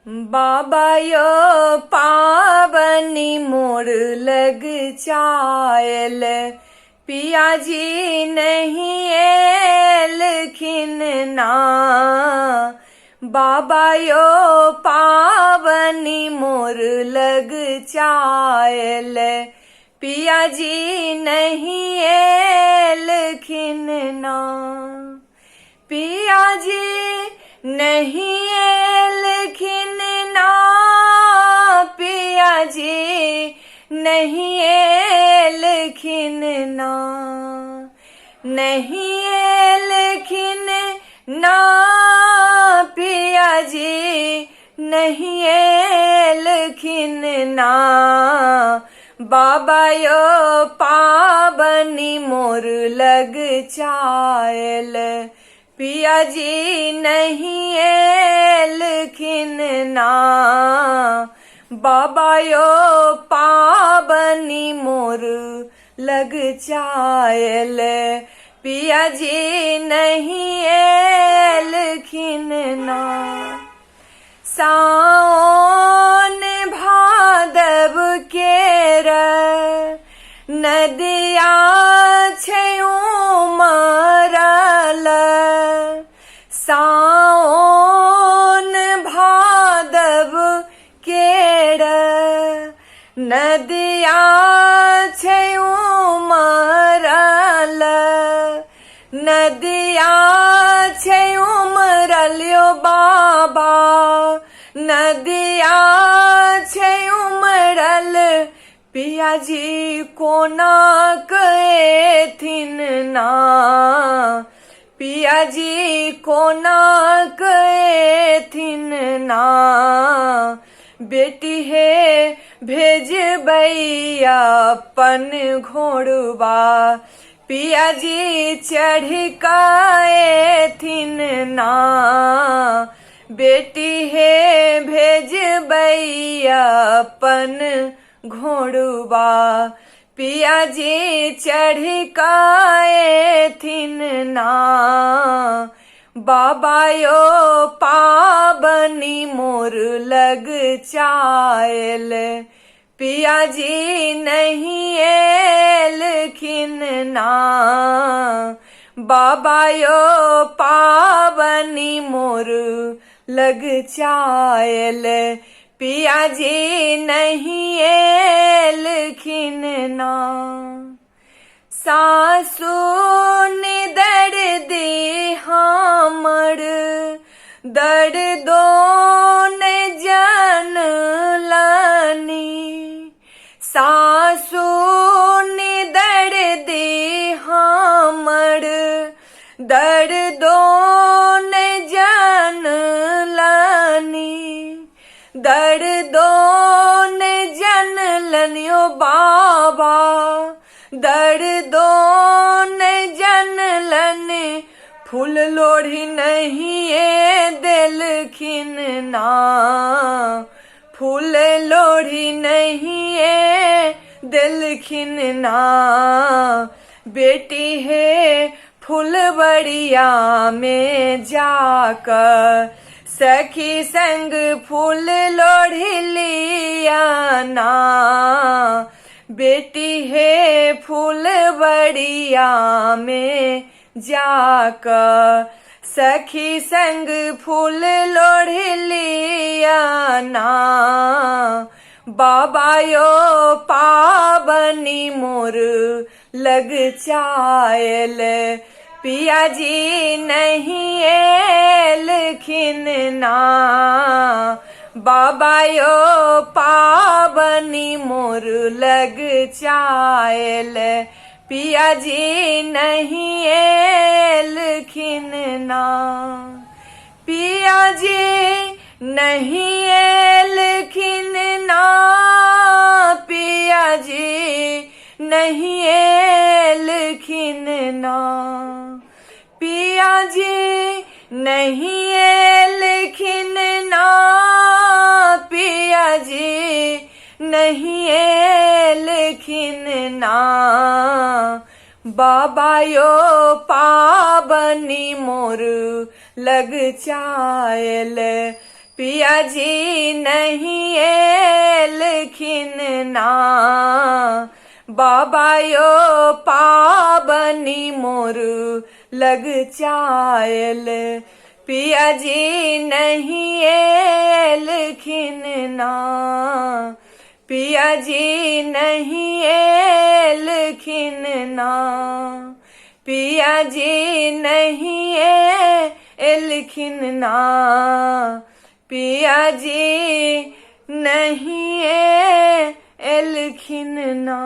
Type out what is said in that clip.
बाबा यो पावनी मोर लग चायल, पिया जी नहीं एलखिन ना। बाबा यो पावनी मोर लग चायल, पिया जी नहीं एलखिन ना। पिया जी नहीं एलखिन ना, पिया जी नहीं एलखिन ना। नहीं एलखिन ना, पिया जी नहीं एलखिन ना। बाबा यो पावनी मोर लग चायल, पिया जी नहीं एलखिन ना। बाबा यो पावनी मोर लग चायल, पिया जी नहीं एलखिन ना। सावन भादव केर नदिया छयो मरल, सावन भादव केर नदिया छयो मरल, नदिया छयो मरल यो बाबा, नदिया छयो मरल। पिया जी कोना कएथिन ना, पिया जी कोना कएथिन ना। बेटी है भेजबैया अपन घोड़वा, पिया जी चढ़ कएथिन ना। बेटी है भेजबैया अपन घोड़वा, पिया जी चढ़ कएथिन ना। बाबा यो पावनी मोर लग चायल, पिया जी नहीं एलखिन ना। बाबा यो पावनी मोर लग चायल, पिया जी नहीं एलखिन ना। सासु ने दर्दी हमर दर्दो ने जनलनी, सासु ने दर्दी हमर दर्दो ने जनलनी, दर्दो ने जनलनी ओ बाबा, दर्दो ने जनलन। फूल लोढ़ी नहीं देलखिन ना, फूल लोढ़ी नहीं देलखिन ना। बेटी है फुलवड़िया में जाकर सखी संग फूल लोढ़ी लिया ना। बेटी है फुलवड़िया में जाकर सखी संग फूल लोढ़ी लिया ना। बाबा यो पावनी मोर लग चायल, पिया जी नहीं एलखिन ना। बाबा यो पावनी मोर लग चायल, पिया जी नहीं एलखिन ना। पिया जी नहीं एलखिन ना, पिया जी नहीं एलखिन ना। पिया जी नहीं एलखिन ना, पिया जी नहीं एलखिन ना। बाबा यो पावनी मोर लग चायल, पिया जी नहीं एलखिन ना। बाबा यो पाबनी मोर लग चायल, पिया जी नहीं एलखिन ना। पिया जी नहीं एलखिन ना। पिया जी नहीं एलखिन ना। पिया जी नहीं एलखिन ना।